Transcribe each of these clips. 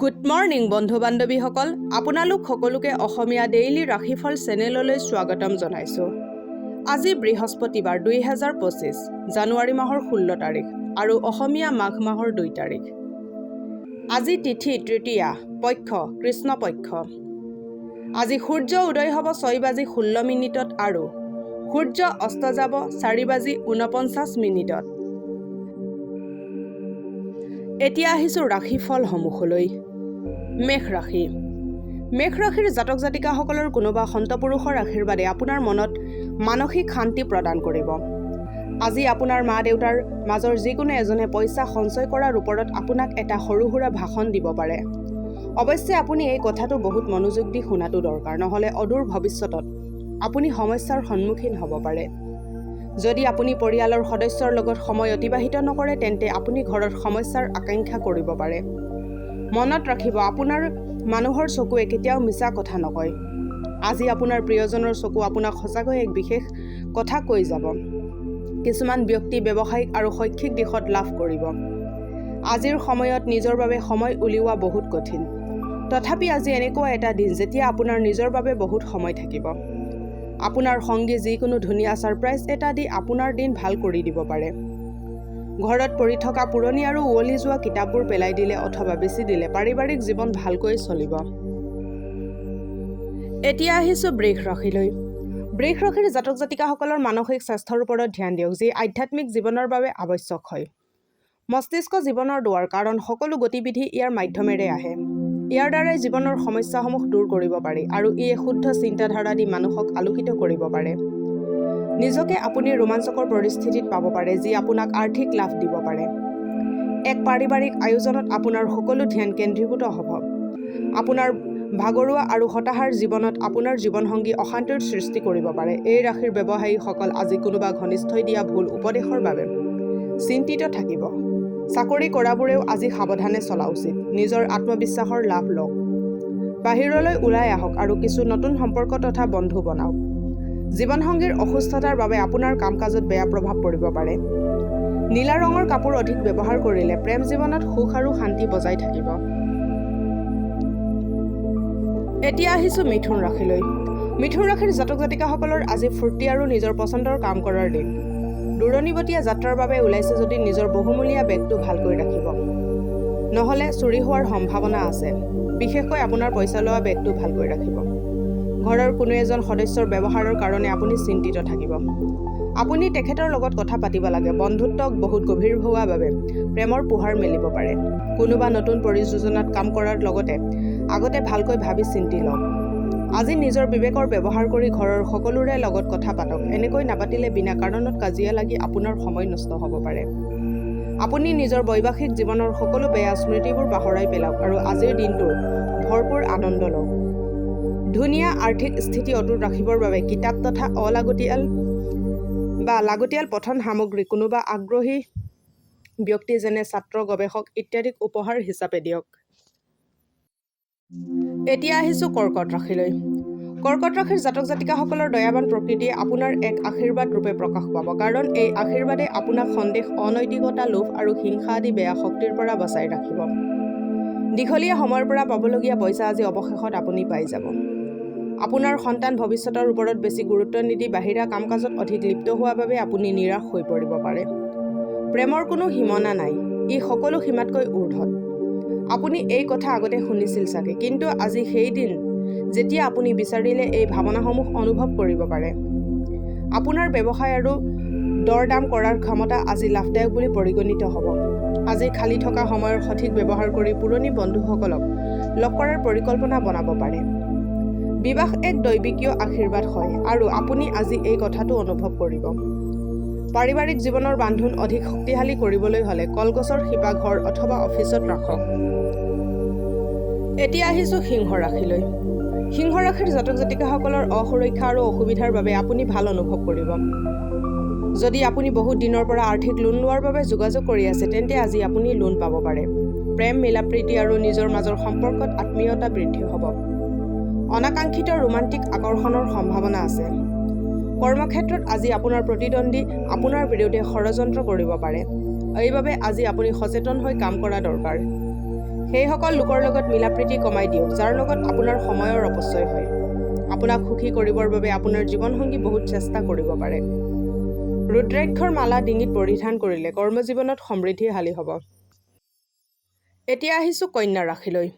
Good morning বন্ধু বান্ধৱীসকল, আপোনালোক সকলোকে অসমীয়া ডেইলি ৰাশিফল চেনেললৈ স্বাগতম জনাইছোঁ। আজি বৃহস্পতিবাৰ 2025 জানুৱাৰী মাহৰ 16 তাৰিখ আৰু অসমীয়া মাঘ মাহৰ 2 তাৰিখ। আজি তিথি তৃতীয়া, পক্ষ কৃষ্ণপক্ষ। আজি সূৰ্য উদয় হ'ব 6:16 আৰু সূৰ্য অস্ত যাব 4:49। এতিয়া আহিছোঁ ৰাশিফলসমূহলৈ। মেষ ৰাশি। মেষ ৰাশিৰ জাতক জাতিকাসকলৰ কোনোবা সন্তপুৰুষৰ আশীৰ্বাদে আপোনাৰ মনত মানসিক শান্তি প্ৰদান কৰিব। আজি আপোনাৰ মা দেউতাৰ মাজৰ যিকোনো এজনে পইচা সঞ্চয় কৰাৰ ওপৰত আপোনাক এটা সৰু সুৰা ভাষণ দিব পাৰে। অৱশ্যে আপুনি এই কথাটো বহুত মনোযোগ দি শুনাটো দৰকাৰ, নহ'লে অদূৰ ভৱিষ্যতত আপুনি সমস্যাৰ সন্মুখীন হ'ব পাৰে। যদি আপুনি পৰিয়ালৰ সদস্যৰ লগত সময় অতিবাহিত নকৰে তেন্তে আপুনি ঘৰত সমস্যাৰ আকাংক্ষা কৰিব পাৰে। মনত ৰাখিব, আপোনাৰ মানুহৰ চকুৱে কেতিয়াও মিছা কথা নকয়। আজি আপোনাৰ প্ৰিয়জনৰ চকু আপোনাক সঁচাকৈ এক বিশেষ কথা কৈ যাব। কিছুমান ব্যক্তি ব্যৱসায়িক আৰু শৈক্ষিক দিশত লাভ কৰিব। আজিৰ সময়ত নিজৰ বাবে সময় উলিওৱা বহুত কঠিন। তথাপি আজি এনেকুৱা এটা দিন যেতিয়া আপোনাৰ নিজৰ বাবে বহুত সময় থাকিব। আপোনাৰ সংগী যিকোনো ধুনীয়া ছাৰপ্ৰাইজ এটা দি আপোনাৰ দিন ভাল কৰি দিব পাৰে। ঘৰত পৰি থকা পুৰণি আৰু উৱলি যোৱা কিতাপবোৰ পেলাই দিলে অথবা বেচি দিলে পাৰিবাৰিক জীৱন ভালকৈ চলিব। এতিয়া আহিছোঁ বৃষ ৰাশিলৈ। বৃষ ৰাশিৰ জাতক জাতিকাসকলৰ মানসিক স্বাস্থ্যৰ ওপৰত ধ্যান দিয়ক, যি আধ্যাত্মিক জীৱনৰ বাবে আৱশ্যক হয়। মস্তিষ্ক জীৱনৰ দুৱাৰ, কাৰণ সকলো গতিবিধি ইয়াৰ মাধ্যমেৰে আহে। ইয়াৰ দ্বাৰাই জীৱনৰ সমস্যাসমূহ দূৰ কৰিব পাৰি আৰু ই শুদ্ধ চিন্তাধাৰা দি মানুহক আলোকিত কৰিব পাৰে। নিজকে আপুনি ৰোমাঞ্চকৰ পৰিস্থিতিত পাব পাৰে, যি আপোনাক আৰ্থিক লাভ দিব পাৰে। এক পাৰিবাৰিক আয়োজনত আপোনাৰ সকলো ধ্যান কেন্দ্ৰীভূত হ'ব। আপোনাৰ ভাগৰুৱা আৰু হতাশাৰ জীৱনত আপোনাৰ জীৱনসংগী অশান্তিৰ সৃষ্টি কৰিব পাৰে। এই ৰাশিৰ ব্যৱসায়ীসকল আজি কোনোবা ঘনিষ্ঠই দিয়া ভুল উপদেশৰ বাবে চিন্তিত থাকিব। চাকৰি কৰাবোৰেও আজি সাৱধানে চলা উচিত। নিজৰ আত্মবিশ্বাসৰ লাভ লওক। বাহিৰলৈ ওলাই আহক আৰু কিছু নতুন সম্পৰ্ক তথা বন্ধু বনাওক। জীৱনসংগীৰ অসুস্থতাৰ বাবে আপোনাৰ কাম কাজত বেয়া প্ৰভাৱ পৰিব পাৰে। নীলা ৰঙৰ কাপোৰ অধিক ব্যৱহাৰ কৰিলে প্ৰেম জীৱনত সুখ আৰু শান্তি বজাই থাকিব। এতিয়া আহিছোঁ মিথুন ৰাশিলৈ। মিথুন ৰাশিৰ জাতক জাতিকাসকলৰ আজি ফূৰ্তি আৰু নিজৰ পচন্দৰ কাম কৰাৰ দিন। দূৰণিবতীয়া যাত্ৰাৰ বাবে ওলাইছে যদি নিজৰ বহুমূলীয়া বেগটো ভালকৈ ৰাখিব, নহ'লে চুৰি হোৱাৰ সম্ভাৱনা আছে। বিশেষকৈ আপোনাৰ পইচা লোৱা বেগটো ভালকৈ ৰাখিব। ঘৰৰ কোনো এজন সদস্যৰ ব্যৱহাৰৰ কাৰণে আপুনি চিন্তিত থাকিব। আপুনি তেখেতৰ লগত কথা পাতিব লাগে। বন্ধুত্বক বহুত গভীৰ হোৱাৰ বাবে প্ৰেমৰ পোহাৰ মেলিব পাৰে। কোনোবা নতুন পৰিযোজনাত কাম কৰাৰ লগতে আগতে ভালকৈ ভাবি চিন্তি লওক। আজি নিজৰ বিবেকৰ ব্যৱহাৰ কৰি ঘৰৰ সকলোৰে লগত কথা পাতক। এনেকৈ নাপাতিলে বিনা কাৰণত কাজিয়া লাগি আপোনাৰ সময় নষ্ট হ'ব পাৰে। আপুনি নিজৰ বৈবাহিক জীৱনৰ সকলো বেয়া স্মৃতিবোৰ পাহৰাই পেলাওক আৰু আজিৰ দিনটোৰ ভৰপূৰ আনন্দ লওক। ধুনীয়া আৰ্থিক স্থিতি অটুট ৰাখিবৰ বাবে কিতাপ তথা লাগতিয়াল পঠন সামগ্ৰী কোনোবা আগ্ৰহী ব্যক্তি যেনে ছাত্ৰ, গৱেষক ইত্যাদিক উপহাৰ হিচাপে দিয়ক। এতিয়া আহিছোঁ কৰ্কট ৰাশিলৈ। কৰ্কট ৰাশিৰ জাতক জাতিকাসকলৰ দয়াৱান প্ৰকৃতিয়ে আপোনাৰ এক আশীৰ্বাদ ৰূপে প্ৰকাশ পাব, কাৰণ এই আশীৰ্বাদে আপোনাক সন্দেহ, অনৈতিকতা, লোভ আৰু হিংসা আদি বেয়া শক্তিৰ পৰা বচাই ৰাখিব। দীঘলীয়া সময়ৰ পৰা পাবলগীয়া পইচা আজি অৱশেষত আপুনি পাই যাব। আপোনাৰ সন্তান ভৱিষ্যতৰ ওপৰত বেছি গুৰুত্ব নিদি বাহিৰা কাম কাজত অধিক লিপ্ত হোৱাৰ বাবে আপুনি নিৰাশ হৈ পৰিব পাৰে। প্ৰেমৰ কোনো সীমা নাই, ই সকলো সীমাতকৈ ঊৰ্ধত। আপুনি এই কথা আগতে শুনিছিল চাগে, কিন্তু আজি সেই দিন যেতিয়া আপুনি বিচাৰিলে এই ভাৱনাসমূহ অনুভৱ কৰিব পাৰে। আপোনাৰ ব্যৱসায় আৰু দৰ-দাম কৰাৰ ক্ষমতা আজি লাভদায়ক বুলি পৰিগণিত হ'ব। আজি খালী থকা সময়ৰ সঠিক ব্যৱহাৰ কৰি পুৰণি বন্ধুসকলক লগ কৰাৰ পৰিকল্পনা বনাব পাৰে। বিবাহ এক দৈৱিকীয় আশীৰ্বাদ হয় আৰু আপুনি আজি এই কথাটো অনুভৱ কৰিব। পাৰিবাৰিক জীৱনৰ বান্ধোন অধিক শক্তিশালী কৰিবলৈ হ'লে কলগছৰ শিপা ঘৰ অথবা অফিচত ৰাখক। এতিয়া আহিছোঁ সিংহ ৰাশিলৈ। সিংহ ৰাশিৰ জাতক জাতিকাসকলৰ অসুৰক্ষা আৰু অসুবিধাৰ বাবে আপুনি ভাল অনুভৱ কৰিব। যদি আপুনি বহুত দিনৰ পৰা আৰ্থিক লোন লোৱাৰ বাবে যোগাযোগ কৰি আছে তেন্তে আজি আপুনি লোন পাব পাৰে। প্ৰেম, মিলাপ্ৰীতি আৰু নিজৰ মাজৰ সম্পৰ্কত আত্মীয়তা বৃদ্ধি হ'ব। অনাকাংক্ষিত ৰোমান্টিক আকৰ্ষণৰ সম্ভাৱনা আছে। কৰ্মক্ষেত্ৰত আজি আপোনাৰ প্ৰতিদ্বন্দ্বী আপোনাৰ বিৰুদ্ধে ষড়যন্ত্ৰ কৰিব পাৰে। এইবাবে আজি আপুনি সচেতন হৈ কাম কৰা দৰকাৰ। সেইসকল লোকৰ লগত মিলাপ্ৰীতি কমাই দিয়ক যাৰ লগত আপোনাৰ সময়ৰ অপচয় হয়। আপোনাক সুখী কৰিবৰ বাবে আপোনাৰ জীৱনসংগী বহুত চেষ্টা কৰিব পাৰে। ৰুদ্ৰাক্ষৰ মালা ডিঙিত পৰিধান কৰিলে কৰ্মজীৱনত সমৃদ্ধিশালী হ'ব। এতিয়া আহিছোঁ কন্যা ৰাশিলৈ।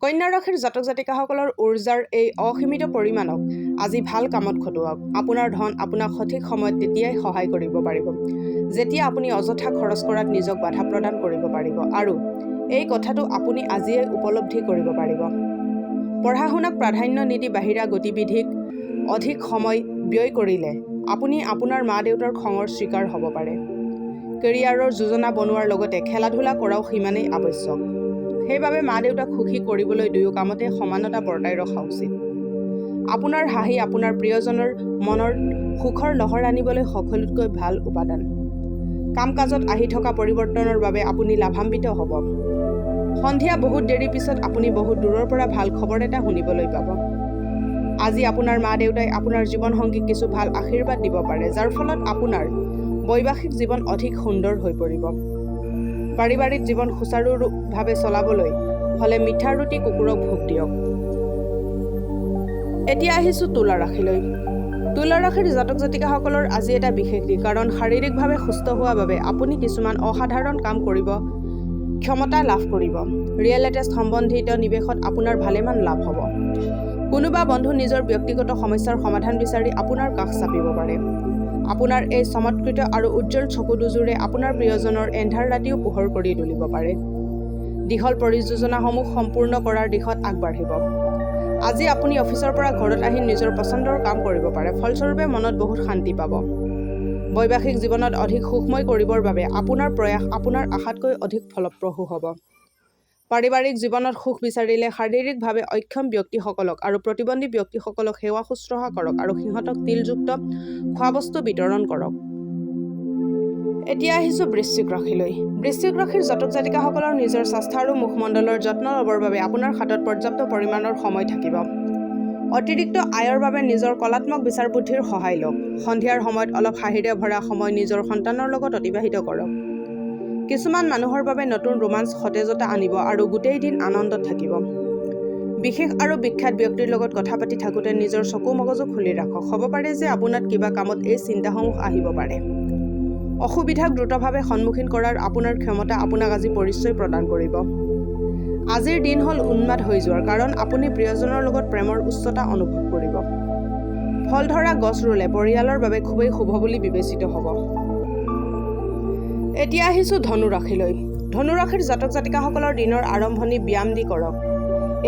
কন্যা ৰাশিৰ জাতক জাতিকাসকলৰ উৰ্জাৰ এই অসীমিত পৰিমাণক আজি ভাল কামত খটুৱাওক। আপোনাৰ ধন আপোনাক সঠিক সময়ত তেতিয়াই সহায় কৰিব পাৰিব যেতিয়া আপুনি অযথা খৰচ কৰাত নিজক বাধা প্ৰদান কৰিব পাৰিব, আৰু এই কথাটো আপুনি আজিয়েই উপলব্ধি কৰিব পাৰিব। পঢ়া শুনাক প্ৰাধান্য নিদি বাহিৰা গতিবিধিক অধিক সময় ব্যয় কৰিলে আপুনি আপোনাৰ মা দেউতাৰ খঙৰ স্বীকাৰ হ'ব পাৰে। কেৰিয়াৰৰ যোজনা বনোৱাৰ লগতে খেলা ধূলা কৰাও সিমানেই আৱশ্যক। সেইবাবে মা দেউতাক সুখী কৰিবলৈ দুয়ো কামতে সমানতা বৰ্তাই ৰখা উচিত। আপোনাৰ হাঁহি আপোনাৰ প্ৰিয়জনৰ মনৰ সুখৰ লহৰ আনিবলৈ সকলোতকৈ ভাল উপাদান। কাম কাজত আহি থকা পৰিৱৰ্তনৰ বাবে আপুনি লাভান্বিত হ'ব। সন্ধিয়া বহুত দেৰি পিছত আপুনি বহুত দূৰৰ পৰা ভাল খবৰ এটা শুনিবলৈ পাব। আজি আপোনাৰ মা দেউতাই আপোনাৰ জীৱনসংগীক কিছু ভাল আশীৰ্বাদ দিব পাৰে, যাৰ ফলত আপোনাৰ বৈবাহিক জীৱন অধিক সুন্দৰ হৈ পৰিব। পাৰিবাৰিক জীৱন সুচাৰুভাৱে চলাবলৈ হ'লে মিঠা ৰুটি কুকুৰক ভোগ দিয়ক। এতিয়া আহিছোঁ তুলা ৰাশিলৈ। তুলা ৰাশিৰ জাতক জাতিকাসকলৰ আজি এটা বিশেষ দিন, কাৰণ শাৰীৰিকভাৱে সুস্থ হোৱা বাবে আপুনি কিছুমান অসাধাৰণ কাম কৰিব ক্ষমতা লাভ কৰিব। ৰিয়েল এষ্টেট সম্বন্ধিত নিৱেশত আপোনাৰ ভালেমান লাভ হ'ব। কোনোবা বন্ধু নিজৰ ব্যক্তিগত সমস্যাৰ সমাধান বিচাৰি আপোনাৰ কাষ চাপিব পাৰে। আপোনাৰ এই চমৎকৃত আৰু উজ্জ্বল চকু দুযোৰে আপোনাৰ প্ৰিয়জনৰ এন্ধাৰ ৰাতিও পোহৰ কৰি তুলিব পাৰে। দীঘল পৰিযোজনাসমূহ সম্পূৰ্ণ কৰাৰ দিশত আগবাঢ়িব। আজি আপুনি অফিচৰ পৰা ঘৰত আহি নিজৰ পচন্দৰ কাম কৰিব পাৰে, ফলস্বৰূপে মনত বহুত শান্তি পাব। বৈবাহিক জীৱনত অধিক সুখময় কৰিবৰ বাবে আপোনাৰ প্ৰয়াস আপোনাৰ আশাতকৈ অধিক ফলপ্ৰসূ হ'ব। পাৰিবাৰিক জীৱনত সুখ বিচাৰিলে শাৰীৰিকভাৱে অক্ষম ব্যক্তিসকলক আৰু প্ৰতিবন্ধী ব্যক্তিসকলক সেৱা শুশ্ৰূষা কৰক আৰু সিহঁতক তিলযুক্ত খোৱাবস্তু বিতৰণ কৰক। এতিয়া আহিছোঁ বৃশ্চিক ৰাশিলৈ। বৃশ্চিক ৰাশিৰ জাতক জাতিকাসকলৰ নিজৰ স্বাস্থ্য আৰু মুখমণ্ডলৰ যত্ন ল'বৰ বাবে আপোনাৰ হাতত পৰ্যাপ্ত পৰিমাণৰ সময় থাকিব। অতিৰিক্ত আয়ৰ বাবে নিজৰ কলাত্মক বিচাৰ বুদ্ধিৰ সহায় লওক। সন্ধিয়াৰ সময়ত অলপ হাঁহিৰে ভৰা সময় নিজৰ সন্তানৰ লগত অতিবাহিত কৰক। কিছুমান মানুহৰ বাবে নতুন ৰোমাঞ্চ সতেজতা আনিব আৰু গোটেই দিন আনন্দত থাকিব। বিশেষ আৰু বিখ্যাত ব্যক্তিৰ লগত কথা পাতি থাকোঁতে নিজৰ চকু মগজু খুলি ৰাখক। হ'ব পাৰে যে আপোনাত কিবা কামত এই চিন্তাসমূহ আহিব পাৰে। অসুবিধাক দ্ৰুতভাৱে সন্মুখীন কৰাৰ আপোনাৰ ক্ষমতা আপোনাক আজি পৰিচয় প্ৰদান কৰিব। আজিৰ দিন হ'ল উন্মাদ হৈ যোৱাৰ, কাৰণ আপুনি প্ৰিয়জনৰ লগত প্ৰেমৰ উচ্চতা অনুভৱ কৰিব। ফল ধৰা গছ ৰুলে পৰিয়ালৰ বাবে খুবেই শুভ বুলি বিবেচিত হ'ব। এতিয়া আহিছোঁ ধনু ৰাশিলৈ। ধনু ৰাশিৰ জাতক জাতিকাসকলৰ দিনৰ আৰম্ভণি ব্যায়াম দি কৰক।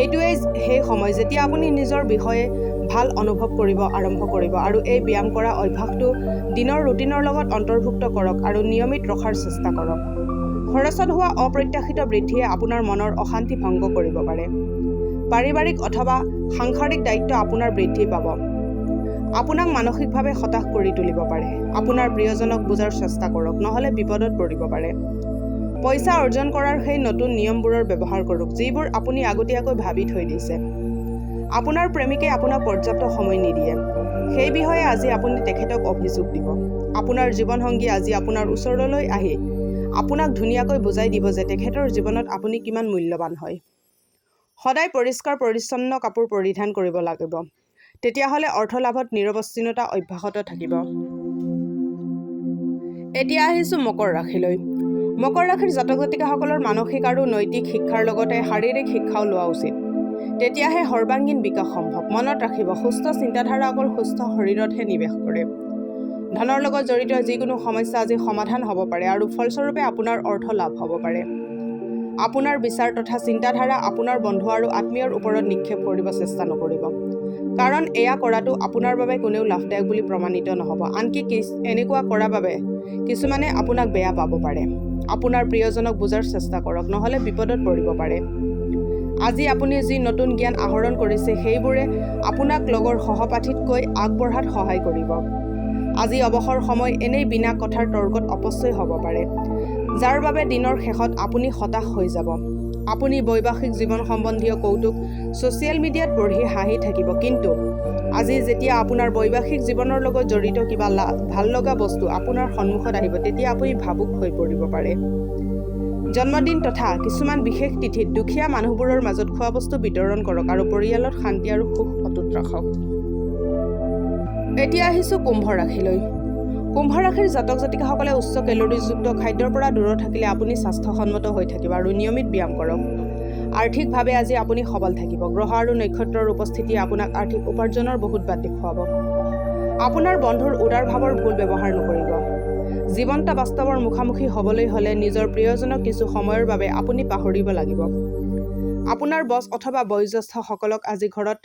এইটোৱেই সেই সময় যেতিয়া আপুনি নিজৰ বিষয়ে ভাল অনুভৱ কৰিব আৰম্ভ কৰিব, আৰু এই ব্যায়াম কৰা অভ্যাসটো দিনৰ ৰুটিনৰ লগত অন্তৰ্ভুক্ত কৰক আৰু নিয়মিত ৰখাৰ চেষ্টা কৰক। খৰচত হোৱা অপ্ৰত্যাশিত বৃদ্ধিয়ে আপোনাৰ মনৰ অশান্তি ভংগ কৰিব পাৰে। পাৰিবাৰিক অথবা সাংসাৰিক দায়িত্ব আপোনাৰ বৃদ্ধি পাব। আপোনাক মানসিকভাৱে হতাশ কৰি তুলিব পাৰে। আপোনাৰ প্ৰিয়জনক বুজাৰ চেষ্টা কৰক, নহ'লে বিপদত পৰিব পাৰে। পইচা অৰ্জন কৰাৰ সেই নতুন নিয়মবোৰৰ ব্যৱহাৰ কৰক, যিবোৰ আপুনি আগতীয়াকৈ ভাবি থৈ দিছে। আপোনাৰ প্ৰেমিকে আপোনাক পৰ্যাপ্ত সময় নিদিয়ে। সেই বিষয়ে আজি আপুনি তেখেতক অভিযোগ দিব। আপোনাৰ জীৱনসংগী আজি আপোনাৰ ওচৰলৈ আহি আপোনাক ধুনীয়াকৈ বুজাই দিব যে তেখেতৰ জীৱনত আপুনি কিমান মূল্যৱান হয়। সদায় পৰিষ্কাৰ পৰিচ্ছন্ন কাপোৰ পৰিধান কৰিব লাগিব, তেতিয়াহ'লে অৰ্থলাভত নিৰৱচ্ছিন্নতা অব্যাহত থাকিব। এতিয়া আহিছোঁ মকৰ ৰাশিলৈ। মকৰ ৰাশিৰ জাতক জাতিকাসকলৰ মানসিক আৰু নৈতিক শিক্ষাৰ লগতে শাৰীৰিক শিক্ষাও লোৱা উচিত। তেতিয়াহে সৰ্বাংগীন বিকাশ সম্ভৱ। মনত ৰাখিব, সুস্থ চিন্তাধাৰা অকল সুস্থ শৰীৰতহে নিৱেশ কৰে। ধনৰ লগত জড়িত যিকোনো সমস্যা আজি সমাধান হ'ব পাৰে আৰু ফলস্বৰূপে আপোনাৰ অৰ্থ লাভ হ'ব পাৰে। আপোনাৰ বিচাৰ তথা চিন্তাধাৰা আপোনাৰ বন্ধু আৰু আত্মীয়ৰ ওপৰত নিক্ষেপ কৰিব চেষ্টা নকৰিব, কাৰণ এয়া কৰাটো আপোনাৰ বাবে কোনেও লাভদায়ক বুলি প্ৰমাণিত নহ'ব। আনকি এনেকুৱা কৰাৰ বাবে কিছুমানে আপোনাক বেয়া পাব পাৰে। আপোনাৰ প্ৰিয়জনক বুজাৰ চেষ্টা কৰক, নহ'লে বিপদত পৰিব পাৰে। আজি আপুনি যি নতুন জ্ঞান আহৰণ কৰিছে সেইবোৰে আপোনাক লগৰ সহপাঠীতকৈ আগবঢ়াত সহায় কৰিব। আজি অৱসৰ সময় এনেই বিনা কথাৰ তৰ্কত অপচয় হ'ব পাৰে, যাৰ বাবে দিনৰ শেষত আপুনি হতাশ হৈ যাব। আপুনি বৈবাহিক জীৱন সম্বন্ধীয় কৌতুক ছ'চিয়েল মিডিয়াত পঢ়ি হাঁহি থাকিব, কিন্তু আজি যেতিয়া আপোনাৰ বৈবাহিক জীৱনৰ লগত জড়িত কিবা ভাল লগা বস্তু আপোনাৰ সন্মুখত আহিব, তেতিয়া আপুনি ভাবুক হৈ পৰিব পাৰে। জন্মদিন তথা কিছুমান বিশেষ তিথিত দুখীয়া মানুহবোৰৰ মাজত খোৱা বস্তু বিতৰণ কৰক আৰু পৰিয়ালত শান্তি আৰু সুখ অটুট ৰাখক। এতিয়া আহিছোঁ কুম্ভ ৰাশিলৈ। কুম্ভ ৰাশিৰ জাতক জাতিকাসকলে উচ্চ কেলৰিযুক্ত খাদ্যৰ পৰা দূৰত থাকিলে আপুনি স্বাস্থ্যসন্মত হৈ থাকিব আৰু নিয়মিত ব্যায়াম কৰক। আৰ্থিকভাৱে আজি আপুনি সবল থাকিব। গ্ৰহ আৰু নক্ষত্ৰৰ উপস্থিতিয়ে আপোনাক আৰ্থিক উপাৰ্জনৰ বহুত বাট দেখুৱাব। আপোনাৰ বন্ধুৰ উদাৰ ভাৱৰ ভুল ব্যৱহাৰ নকৰিব। জীৱন্ত বাস্তৱৰ মুখামুখি হ'বলৈ হ'লে নিজৰ প্ৰিয়জনক কিছু সময়ৰ বাবে আপুনি পাহৰিব লাগিব। আপোনাৰ বছ অথবা বয়োজ্যেষ্ঠসকলক আজি ঘৰত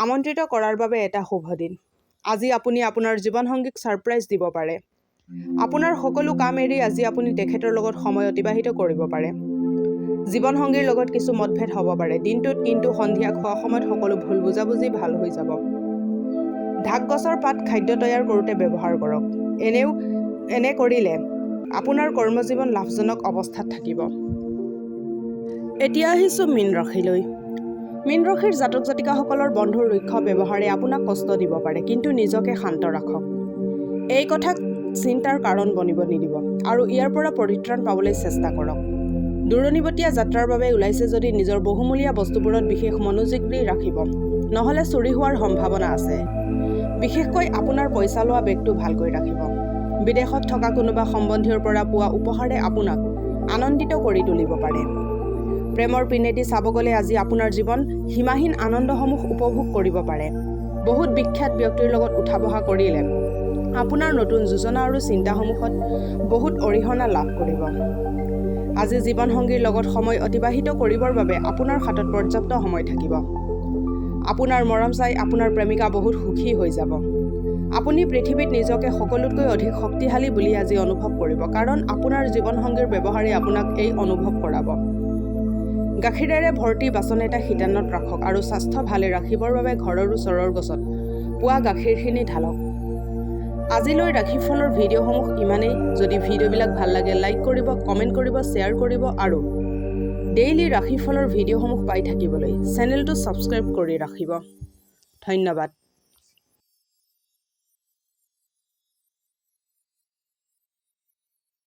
আমন্ত্ৰিত কৰাৰ বাবে এটা শুভ দিন। আজি আপুনি আপোনাৰ জীৱনসংগীক ছাৰপ্ৰাইজ দিব পাৰে। আপোনাৰ সকলো কাম এৰি আজি আপুনি তেখেতৰ লগত সময় অতিবাহিত কৰিব পাৰে। জীৱনসংগীৰ লগত কিছু মতভেদ হ'ব পাৰে দিনটোত, কিন্তু সন্ধিয়া খোৱা সময়ত সকলো ভুল বুজাবুজি ভাল হৈ যাব। ঢাক গছৰ পাত খাদ্য তৈয়াৰ কৰোঁতে ব্যৱহাৰ কৰক। এনে কৰিলে আপোনাৰ কৰ্মজীৱন লাভজনক অৱস্থাত থাকিব। এতিয়া আহিছোঁ মীন ৰাশিলৈ। মীন ৰাশিৰ জাতক জাতিকাসকলৰ বন্ধুৰ ৰুক্ষ ব্যৱহাৰে আপোনাক কষ্ট দিব পাৰে, কিন্তু নিজকে শান্ত ৰাখক। এই কথাক চিন্তাৰ কাৰণ বনিব নিদিব আৰু ইয়াৰ পৰা পৰিত্ৰাণ পাবলৈ চেষ্টা কৰক। দূৰণিবতীয়া যাত্ৰাৰ বাবে ওলাইছে যদি নিজৰ বহুমূলীয়া বস্তুবোৰত বিশেষ মনোযোগ দি ৰাখিব, নহ'লে চুৰি হোৱাৰ সম্ভাৱনা আছে। বিশেষকৈ আপোনাৰ পইচা লোৱা বেগটো ভালকৈ ৰাখিব। বিদেশত থকা কোনোবা সম্বন্ধীয়ৰ পৰা পোৱা উপহাৰে আপোনাক আনন্দিত কৰি তুলিব পাৰে। প্ৰেমৰ পিনেদি চাব গ'লে আজি আপোনাৰ জীৱন সীমাহীন আনন্দসমূহ উপভোগ কৰিব পাৰে। বহুত বিখ্যাত ব্যক্তিৰ লগত উঠা বহা কৰিলে আপোনাৰ নতুন যোজনা আৰু চিন্তাসমূহত বহুত অৰিহণা লাভ কৰিব। আজি জীৱনসংগীৰ লগত সময় অতিবাহিত কৰিবৰ বাবে আপোনাৰ হাতত পৰ্যাপ্ত সময় থাকিব। আপোনাৰ মৰম চাই আপোনাৰ প্ৰেমিকা বহুত সুখী হৈ যাব। আপুনি পৃথিৱীত নিজকে সকলোতকৈ অধিক শক্তিশালী বুলি আজি অনুভৱ কৰিব, কাৰণ আপোনাৰ জীৱনসংগীৰ ব্যৱহাৰে আপোনাক এই অনুভৱ কৰাব। গাখীৰেৰে ভৰ্তি বাচন এটা শীতানত ৰাখক আৰু স্বাস্থ্য ভালে ৰাখিবৰ বাবে ঘৰৰ ওচৰৰ গছত পোৱা গাখীৰখিনি ঢালক। আজিলৈ ৰাশিফলৰ ভিডিঅ'সমূহ ইমানেই। যদি ভিডিঅ'বিলাক ভাল লাগে লাইক কৰিব, কমেণ্ট কৰিব, শ্বেয়াৰ কৰিব আৰু ডেইলি ৰাশিফলৰ ভিডিঅ'সমূহ পাই থাকিবলৈ চেনেলটো ছাবস্ক্ৰাইব কৰি ৰাখিব। ধন্যবাদ।